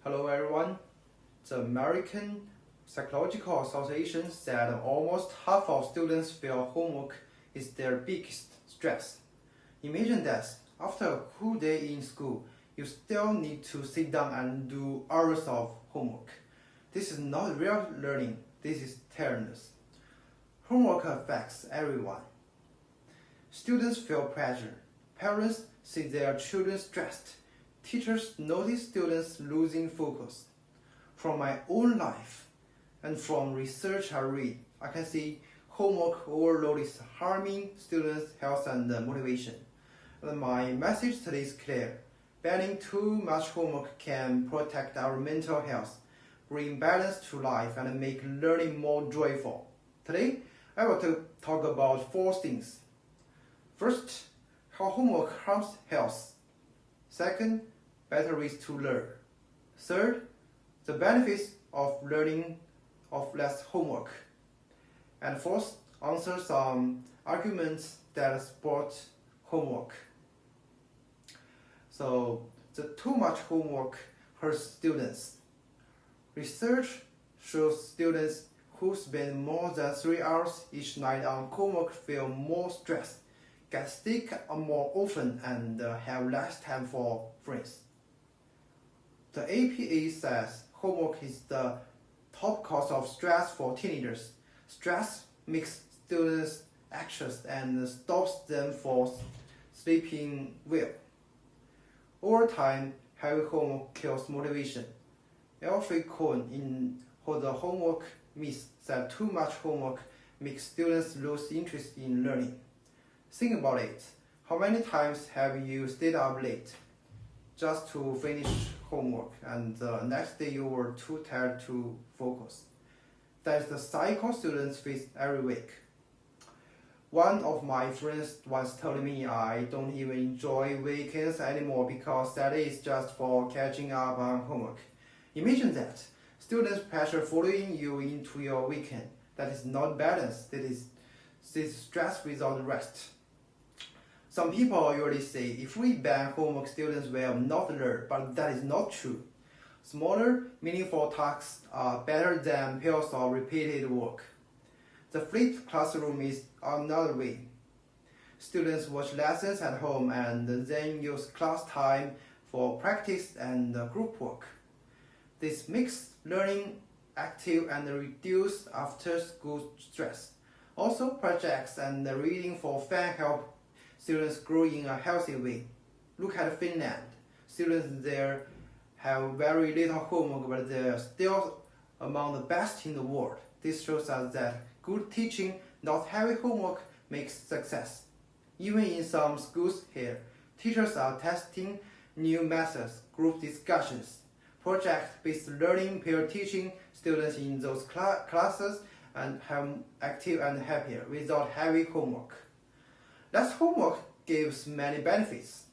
Hello everyone. The American Psychological Association said almost half of students feel homework is their biggest stress. Imagine that after a cool day in school, you still need to sit down and do hours of homework. This is not real learning, this is tiredness. Homework affects everyone. Students feel pressure. Parents see their children stressed. Teachers notice students losing focus. From my own life and from research I read, I can see homework overload is harming students' health and motivation. And my message today is clear. Banning too much homework can protect our mental health, bring balance to life, and make learning more joyful. Today, I will talk about 4 things. First, how homework harms health. Second, better ways to learn. Third, the benefits of learning of less homework. And fourth, answer some arguments that support homework. So, the too much homework hurts students. Research shows students who spend more than 3 hours each night on homework feel more stressed, get sick more often, and have less time for friends. The APA says homework is the top cause of stress for teenagers. Stress makes students anxious and stops them from sleeping well. Over time, heavy homework kills motivation. Alfred Cohen in The Homework Myth said too much homework makes students lose interest in learning. Think about it. How many times have you stayed up late just to finish homework and the next day you were too tired to focus? That's the cycle students face every week. One of my friends once told me I don't even enjoy weekends anymore because Saturday is just for catching up on homework. Imagine that. Students pressure following you into your weekend. That is not balance. That is stress without rest. Some people usually say if we ban homework, students will not learn, but that is not true. Smaller, meaningful tasks are better than pills or repeated work. The flipped classroom is another way. Students watch lessons at home and then use class time for practice and group work. This makes learning active and reduce after-school stress. Also, projects and reading for fun help students grow in a healthy way. Look at Finland. Students there have very little homework, but they are still among the best in the world. This shows us that good teaching, not heavy homework, makes success. Even in some schools here, teachers are testing new methods, group discussions, project-based learning, peer teaching students in those classes and have active and happier without heavy homework. Less homework gives many benefits.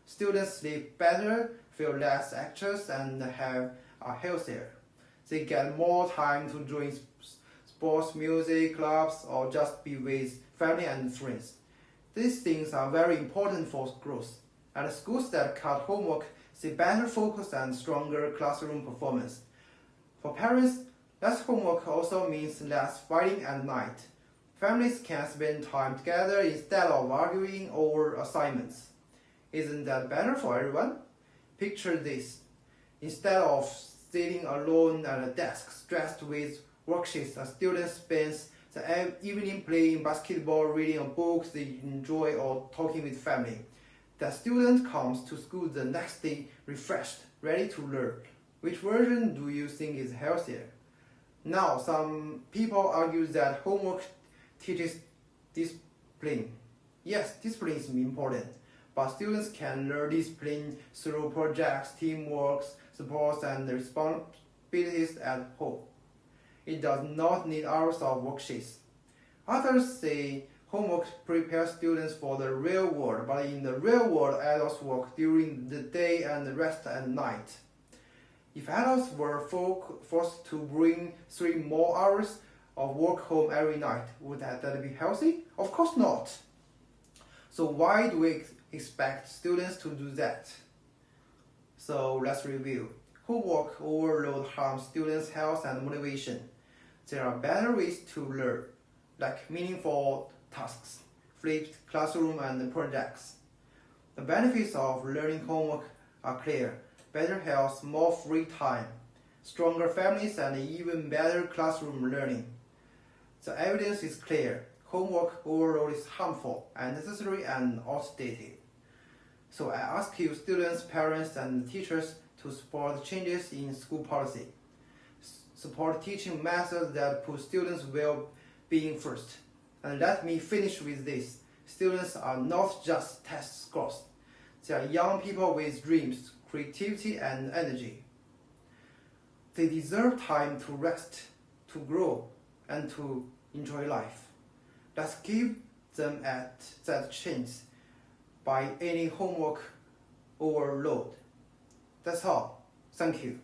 Students sleep better, feel less anxious, and are healthier. They get more time to join sports, music, clubs, or just be with family and friends. These things are very important for growth. And schools that cut homework see better focus and stronger classroom performance. For parents, less homework also means less fighting at night. Families can spend time together instead of arguing over assignments. Isn't that better for everyone? Picture this. Instead of sitting alone at a desk stressed with worksheets, a student spends the evening playing basketball, reading a book they enjoy, or talking with family. The student comes to school the next day refreshed, ready to learn. Which version do you think is healthier? Now, some people argue that homework teaches discipline. Yes, discipline is important, but students can learn discipline through projects, teamwork, sports, and responsibilities at home. It does not need hours of worksheets. Others say homework prepares students for the real world, but in the real world, adults work during the day and rest at night. If adults were forced to bring 3 more hours of work home every night, would that be healthy? Of course not. So why do we expect students to do that? So let's review. Homework overload harms students' health and motivation. There are better ways to learn, like meaningful tasks, flipped classroom, and projects. The benefits of learning homework are clear: better health, more free time, stronger families, and even better classroom learning. The evidence is clear: homework overload is harmful, unnecessary, and outdated. So I ask you, students, parents, and teachers, to support changes in school policy. Support teaching methods that put students' well-being first. And let me finish with this: students are not just test scores. They are young people with dreams, creativity, and energy. They deserve time to rest, to grow, and to enjoy life. Let's give them that chance by ending homework overload. That's all. Thank you.